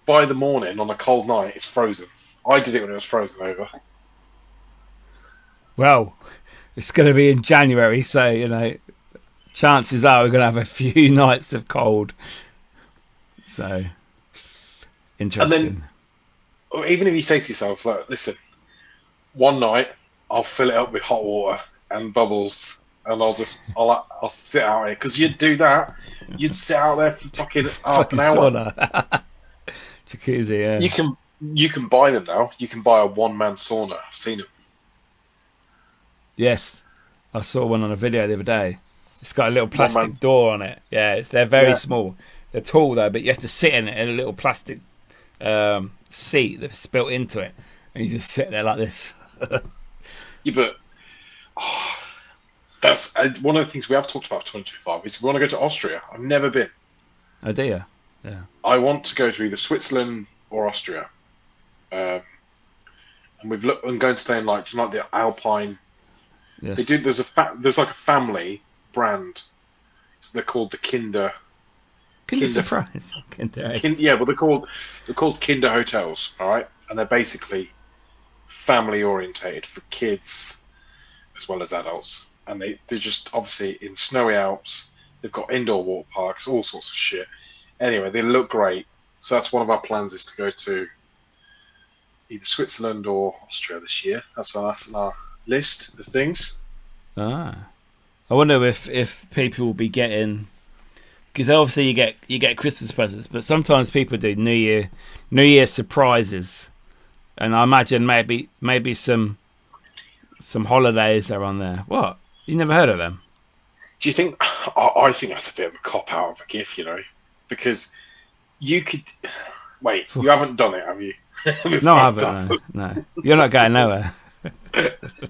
By the morning on a cold night, it's frozen. I did it when it was frozen over. Well, it's going to be in January, so chances are we're going to have a few nights of cold. So And then, interesting. or even if you say to yourself, like, listen, one night I'll fill it up with hot water and bubbles, and I'll sit out here because you'd do that. You'd sit out there for fucking half Fucking an hour. sauna. Jacuzzi, yeah. You can buy them now. You can buy a one-man sauna. I've seen them. Yes. I saw one on a video the other day. It's got a little One man. plastic door on it. Yeah, they're very Yeah. small. They're tall though, but you have to sit in it in a little plastic seat that's built into it, and you just sit there like this. Yeah, but that's one of the things we have talked about 2025 is we want to go to Austria. I've never been. Oh dear. Yeah. I want to go to either Switzerland or Austria. And we've looked and going to stay in like the Alpine. Yes. They do. There's like a family brand. So they're called the Kinder Surprise. Kinder. Yeah, well they're called Kinder hotels. All right, and they're basically family orientated for kids as well as adults. And they're just obviously in snowy Alps. They've got indoor water parks, all sorts of shit. Anyway, they look great. So that's one of our plans is to go to either Switzerland or Austria this year. That's on our list of things. I wonder if people will be getting, because obviously you get Christmas presents, but sometimes people do New Year surprises, and I imagine maybe some holidays are on there. What? You never heard of them? Do you think? I think that's a bit of a cop out of a gift, because you could wait. You haven't done it, have you? No, I haven't. No, you're not going nowhere.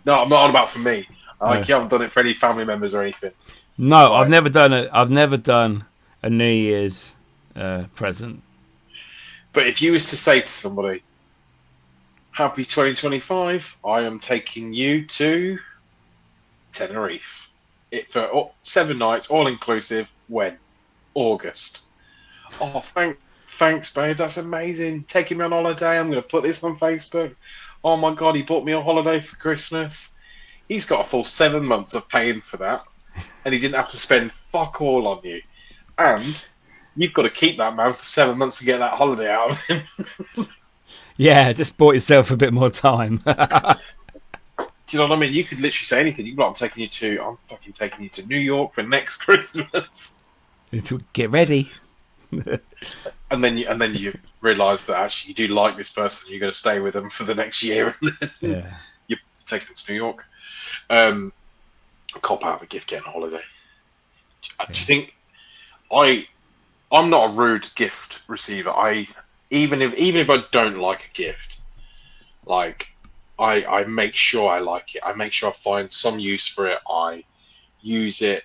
No, I'm not on about for me. Like you haven't done it for any family members or anything. No, I've never done it. I've never done a New Year's present. But if you was to say to somebody, "Happy 2025, I am taking you to Tenerife. For 7 nights, all inclusive. When? August. Oh, thanks, babe. That's amazing. Taking me on holiday. I'm going to put this on Facebook. Oh my God, he bought me a holiday for Christmas. He's got a full 7 months of paying for that, and he didn't have to spend fuck all on you. And you've got to keep that man for 7 months to get that holiday out of him." Yeah, just bought yourself a bit more time. Do you know what I mean? You could literally say anything. You can be like, I'm fucking taking you to New York for next Christmas. Get ready. And then you realise that actually you do like this person. You're going to stay with them for the next year, and then you're taking them to New York. Cop out of a gift getting a holiday. Do you think I'm not a rude gift receiver. Even if I don't like a gift, like I make sure I like it. I make sure I find some use for it. I use it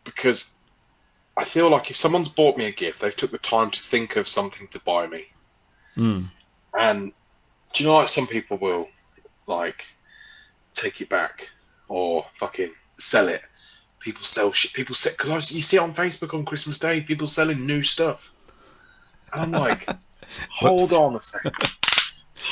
because I feel like if someone's bought me a gift, they've took the time to think of something to buy me. And do you know, like some people will like take it back or fucking sell it. People sell shit. People sell, because you see it on Facebook on Christmas Day, people selling new stuff. And I'm like, hold on a second.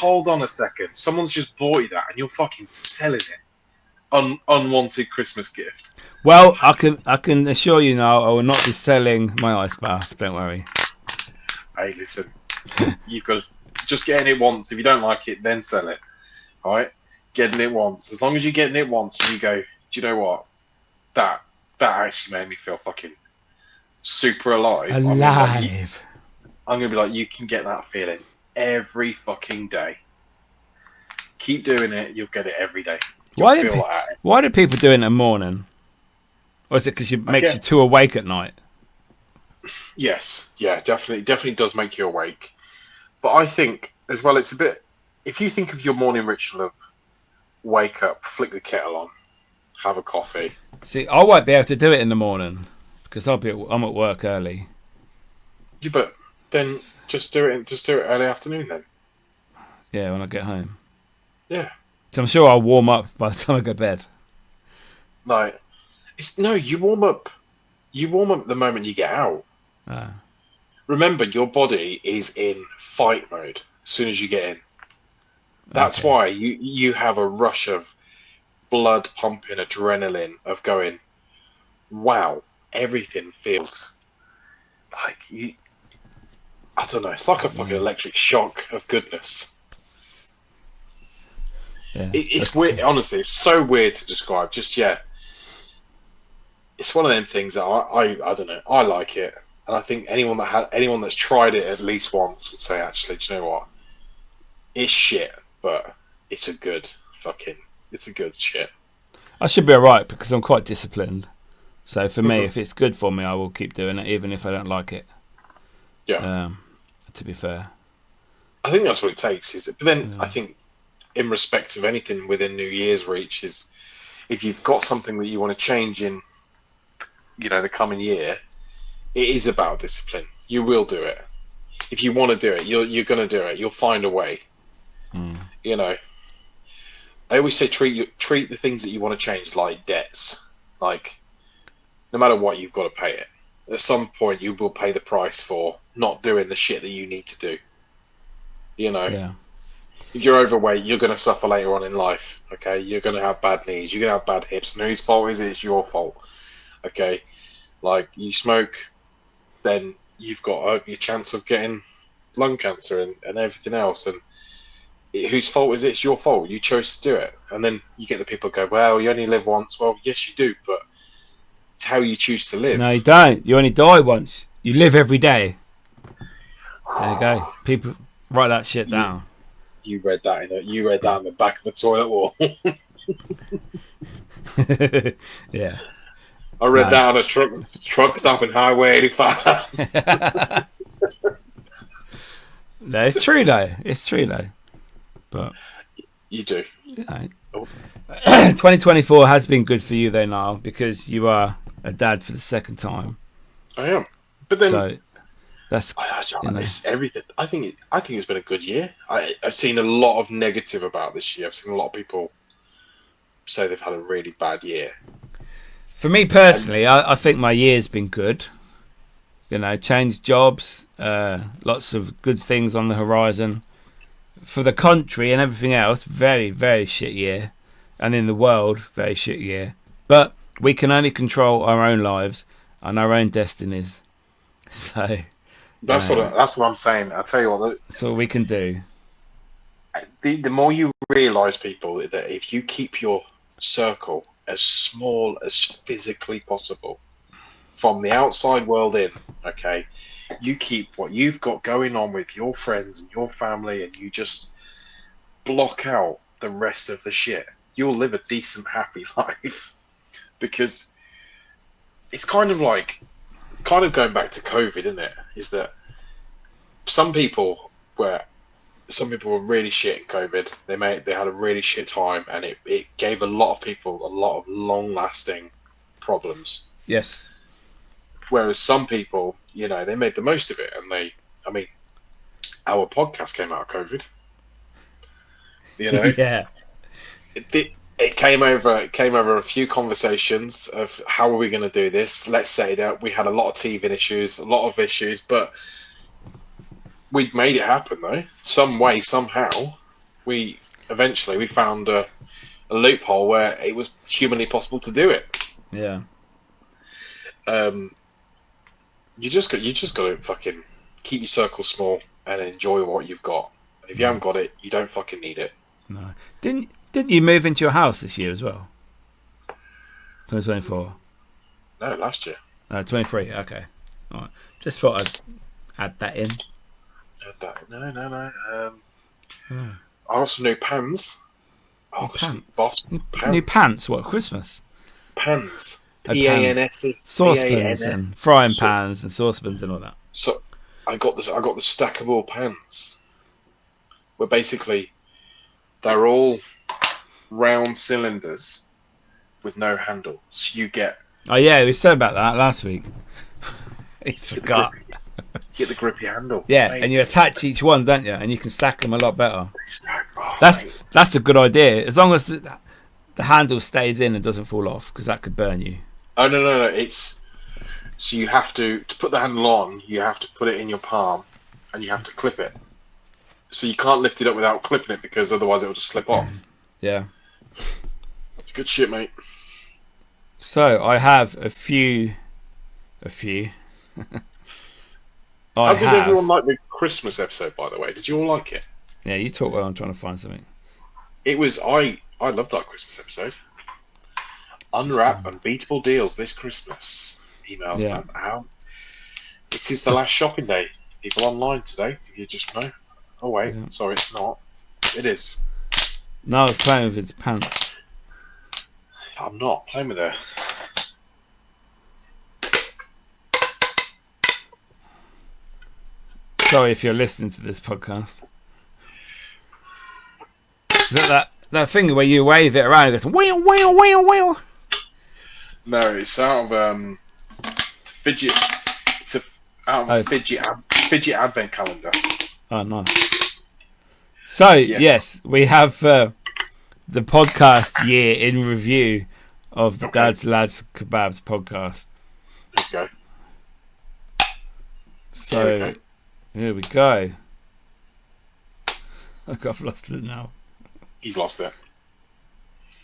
Hold on a second. Someone's just bought you that and you're fucking selling it. Unwanted Christmas gift. Well, I can assure you now, I will not be selling my ice bath. Don't worry. Hey, listen. You've got to just getting it once. If you don't like it, then sell it. All right? Getting it once. As long as you're getting it once, and you go, do you know what? That actually made me feel fucking super alive. I'm gonna be like, you can get that feeling every fucking day. Keep doing it. You'll get it every day. Why do people do it in the morning? Or is it because it makes you too awake at night? Yes, yeah, definitely does make you awake. But I think as well, it's a bit. If you think of your morning ritual of wake up, flick the kettle on, have a coffee. See, I won't be able to do it in the morning because I'm at work early. Yeah, but then just do it early afternoon then. Yeah, when I get home. Yeah. So I'm sure I'll warm up by the time I go to bed. Like, you warm up. You warm up the moment you get out. Remember, your body is in fight mode as soon as you get in. That's why you have a rush of blood pumping, adrenaline of going, wow, everything feels like you. I don't know. It's like a fucking electric shock of goodness. Yeah, it's weird. Honestly, it's so weird to describe. Just it's one of them things that I don't know. I like it, and I think anyone that's tried it at least once would say, actually, do you know what? It's shit, but it's it's a good shit. I should be alright because I'm quite disciplined. So for me, Mhm. if it's good for me, I will keep doing it, even if I don't like it. Yeah, To be fair, I think that's what it takes. But then I yeah. think, in respect of anything within New Year's reach, is if you've got something that you want to change in, the coming year, it is about discipline. You will do it. If you want to do it, you're going to do it. You'll find a way. Mm. You know, I always say treat the things that you want to change like debts. Like, no matter what, you've got to pay it. At some point, you will pay the price for not doing the shit that you need to do. You know, Yeah, if you're overweight, you're going to suffer later on in life. Okay, you're going to have bad knees. You're going to have bad hips. And whose fault is it? It's your fault. Okay, like you smoke, then you've got your chance of getting lung cancer and everything else. And whose fault is it? It's your fault. You chose to do it. And then you get the people go, well, you only live once. Well, yes, you do, but it's how you choose to no, you live. don't. You only die once. You live every day. There you go. People write that shit You down. you read that you read that in the back of the toilet wall. Yeah. I read No. that on a truck stop in Highway 85. No, it's true though. It's true though. But You do. you know, Oh, 2024 has been good for you though, Niall, because you are a dad for the second time. I am. But then So that's it's everything. I think it's been a good year. I've seen a lot of negative about this year. I've seen a lot of people say they've had a really bad year. for me And personally. I think my year's been good. Changed jobs, lots of good things on the horizon. For the country and everything else, very, very shit year. And in the world, very shit year. But we can only control our own lives and our own destinies. So, that's what I'm saying. I tell you what, that's all we can do. the more you realise, people, that if you keep your circle as small as physically possible from the outside world in, okay, you keep what you've got going on with your friends and your family, and you just block out the rest of the shit, you'll live a decent, happy life. Because it's kind of going back to COVID, isn't it? Is that some people were really shit in COVID. They had a really shit time, and it gave a lot of people a lot of long lasting problems. Yes. Whereas some people, they made the most of it, and I mean, our podcast came out of COVID. You know, Yeah. it came over. It came over a few conversations of how are we going to do this. Let's say that we had a lot of teething issues, a lot of issues, but we made it happen though. Some way, somehow, we eventually found a loophole where it was humanly possible to do it. Yeah. Um, you just got to fucking keep your circle small and enjoy what you've got. And if you haven't got it, you don't fucking need it. No. Didn't you move into your house this year as well? 2024. No, last year. 23. Okay. All right. Just thought I'd add that in. No. Oh. I got some new pans. I New got some pants. boss pans. New pants. What, Christmas? Pans. Oh, pans. P-A-N-S-E. Saucepans and P-A-N-S. frying pans and saucepans and all that. So I got the stackable pans. Where basically they're all round cylinders with no handle. So you get Oh yeah, we said about that last week. He forgot. get the grippy handle. Yeah, Mate, and you attach each one, don't you? And you can stack them a lot better. Oh, That's mate. that's a good idea, as long as the handle stays in and doesn't fall off, because that could burn you. Oh no! It's so you have to put the handle on. You have to put it in your palm, and you have to clip it. So you can't lift it up without clipping it, because otherwise it will just slip off. Yeah. It's good shit, mate. So I have a few. How did everyone like the Christmas episode, by the way? Did you all like it? Yeah, you talk while I'm trying to find something. It was I loved that Christmas episode. Unwrap unbeatable deals this Christmas. Emails, Yeah. man. How? It is the last shopping day. People online today, if you just know. Oh, wait. Yeah. Sorry, it's not. It is. Niall's playing with his pants. I'm not playing with her. Sorry if you're listening to this podcast. Is that thing where you wave it around and it goes wheel, wheel, wheel, wheel? No, it's out of it's a fidget. Out of fidget advent calendar. Oh, nice. So yes, we have the podcast year in review of the Dads Lads Kebabs podcast. There you go. So here we go. I've lost it now. He's lost it.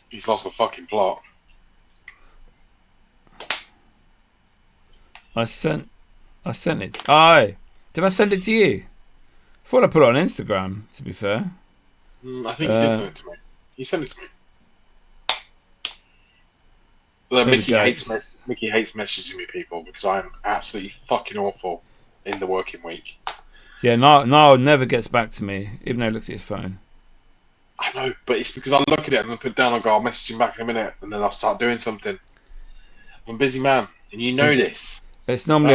He's lost the fucking plot. I sent it. Oh, did I send it to you? I thought I put it on Instagram, to be fair. I think you did send it to me. You sent it to me. Well, Mickey hates messaging me, people, because I'm absolutely fucking awful in the working week. Yeah, Niall never gets back to me, even though he looks at his phone. I know, but it's because I look at it and I put it down and go, I'll message him back in a minute, and then I'll start doing something. I'm a busy man, and you know this. It's normally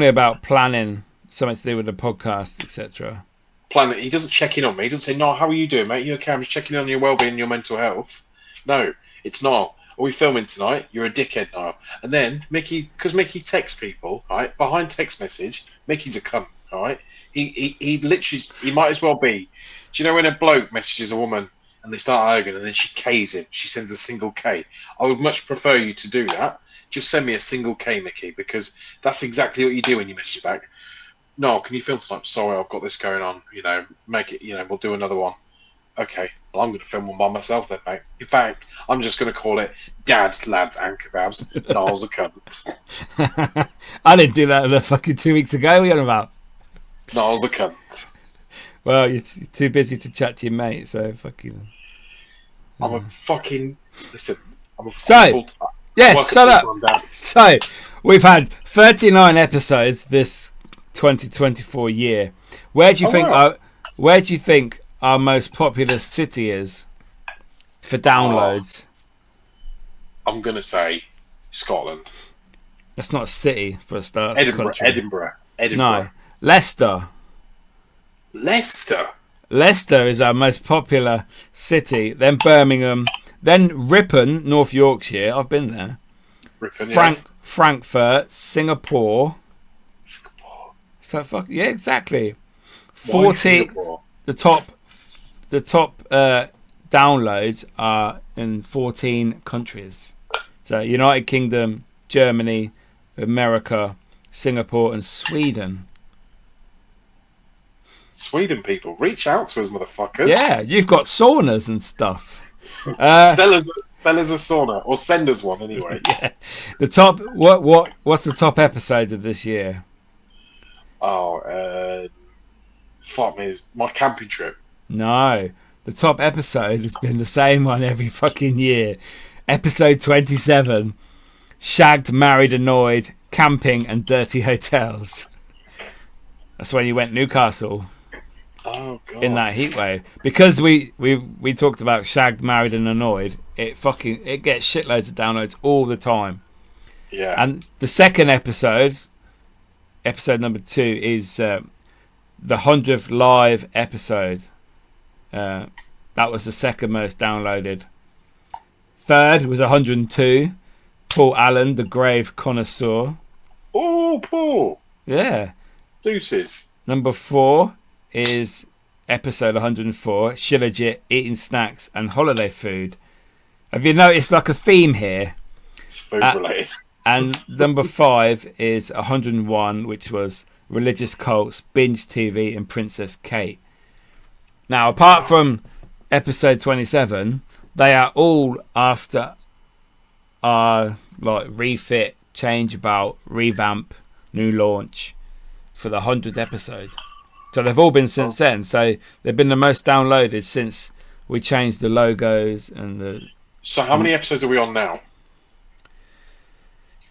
about planning something to do with the podcast, etc. Plan. He doesn't check in on me. He doesn't say, "No, how are you doing, mate? You okay? I'm just checking in on your well-being and your mental health." No, it's Niall. Are we filming tonight? You're a dickhead, Niall. And then Mickey, because Mickey texts people, right? Behind text message, Mickey's a cunt, all right? He literally, he might as well be. Do you know when a bloke messages a woman and they start arguing and then she K's him? She sends a single K. I would much prefer you to do that. Just send me a single K, Mickey, because that's exactly what you do when you message back. No, can you film tonight? Sorry, I've got this going on. You know, make it. You know, we'll do another one. Okay, well, I'm going to film one by myself then, mate. In fact, I'm just going to call it Dads, Lads and Kebabs. Niall's a cunt. I didn't do that fucking 2 weeks ago. What are you on about? Niall's a cunt. Well, you're too busy to chat to your mate, so fucking. I'm a fucking. Listen, I'm a full time. Yes, shut up. So, we've had 39 episodes this 2024 year. Where do you think our most popular city is for downloads? I'm gonna say Scotland. That's not a city for a start. Edinburgh. No, Leicester. Leicester is our most popular city. Then Birmingham. Then Ripon, North Yorkshire. I've been there. Ripon, Frankfurt, Singapore. So yeah, exactly. 40. The top downloads are in 14 countries. So United Kingdom, Germany, America, Singapore, and Sweden. Sweden people, reach out to us, motherfuckers. Yeah, you've got saunas and stuff. Sell us a sauna, or send us one anyway. Yeah. The top. What's the top episode of this year? Fuck me, it's my camping trip. No, the top episode has been the same one every fucking year. Episode 27: Shagged, Married, Annoyed, Camping, and Dirty Hotels. That's when you went Newcastle. Oh god! In that heat wave, because we talked about Shagged, Married, and Annoyed. It gets shitloads of downloads all the time. Yeah. And the second episode number 2, is the 100th live episode. That was the second most downloaded. Third was 102. Paul Allen, the Grave Connoisseur. Oh, Paul. Yeah. Deuces. Number 4 is episode 104, Shilajit, Eating Snacks and Holiday Food. Have you noticed like a theme here? It's food related. And number 5 is 101, which was Religious Cults, Binge TV and Princess Kate. Now, apart from episode 27, they are all after our like refit, change about, revamp, new launch for the 100th episode. So they've all been since then. So they've been the most downloaded since we changed the logos and So how many episodes are we on now?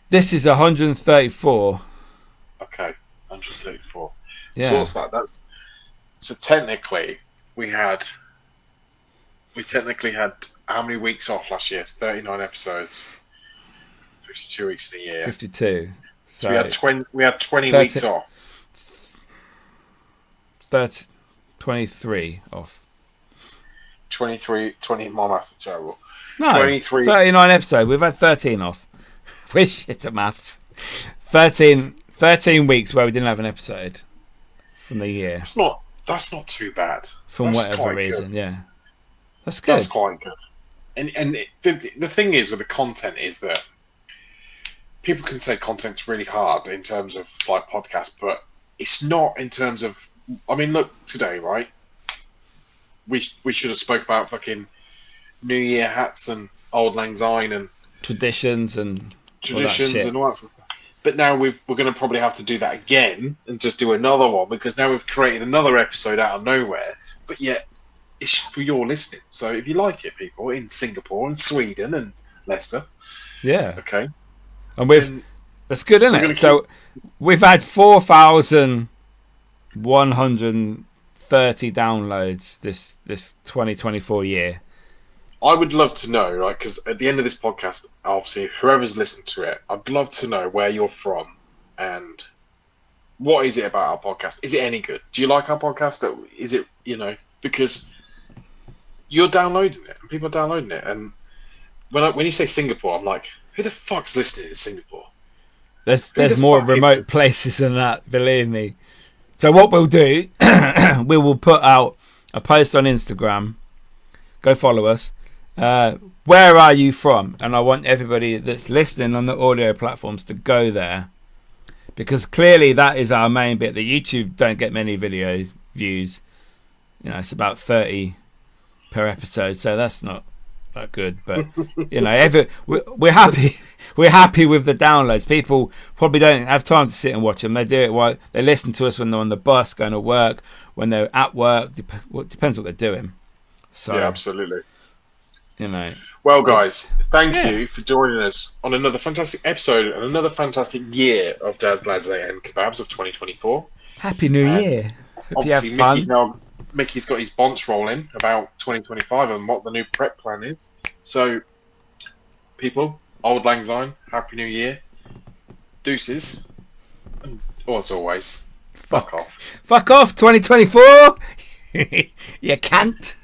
This is 134. Okay, 134. Yeah. So what's that? So technically we technically had how many weeks off last year? 39 episodes. 52 weeks in a year. 52. So we had 20 30 weeks off. 23 off. 20, my maths is terrible. No, 23. 39 episodes. We've had 13 off. We're shit at maths. 13 weeks where we didn't have an episode from the year. That's not too bad. From that's whatever reason, good. Yeah. That's good. That's quite good. And the thing is with the content is that people can say content's really hard in terms of like podcasts, but it's not in terms of. I mean, look today, right? We should have spoke about fucking New Year hats and Old Lang Syne and traditions and all that sort of stuff. But now we're going to probably have to do that again and just do another one because now we've created another episode out of nowhere. But yet it's for your listening. So if you like it, people in Singapore and Sweden and Leicester, yeah, okay, and that's good, isn't it? So we've had 4,130 downloads this 2024 year. I would love to know, right? Because at the end of this podcast, obviously, whoever's listened to it, I'd love to know where you're from and what is it about our podcast? Is it any good? Do you like our podcast? Is it, because you're downloading it and people are downloading it. And when you say Singapore, I'm like, who the fuck's listening in Singapore? There's more remote places than that, believe me. So what we'll do, we will put out a post on Instagram. Go follow us. Where are you from? And I want everybody that's listening on the audio platforms to go there, because clearly that is our main bit. The YouTube don't get many video views. It's about 30 per episode, so that's not that good. But we're happy. We're happy with the downloads. People probably don't have time to sit and watch them. They do it while they listen to us when they're on the bus going to work, when they're at work. Depends what they're doing. So, yeah, absolutely. Well, guys, thank you for joining us on another fantastic episode and another fantastic year of Dads Lads Kebabs of 2024. Happy New Year! Hope obviously, you have fun. Mickey's got his bonce rolling about 2025 and what the new prep plan is. So, people, Old Lang Syne, Happy New Year, deuces, and as always, fuck off. Fuck off, 2024. You can't.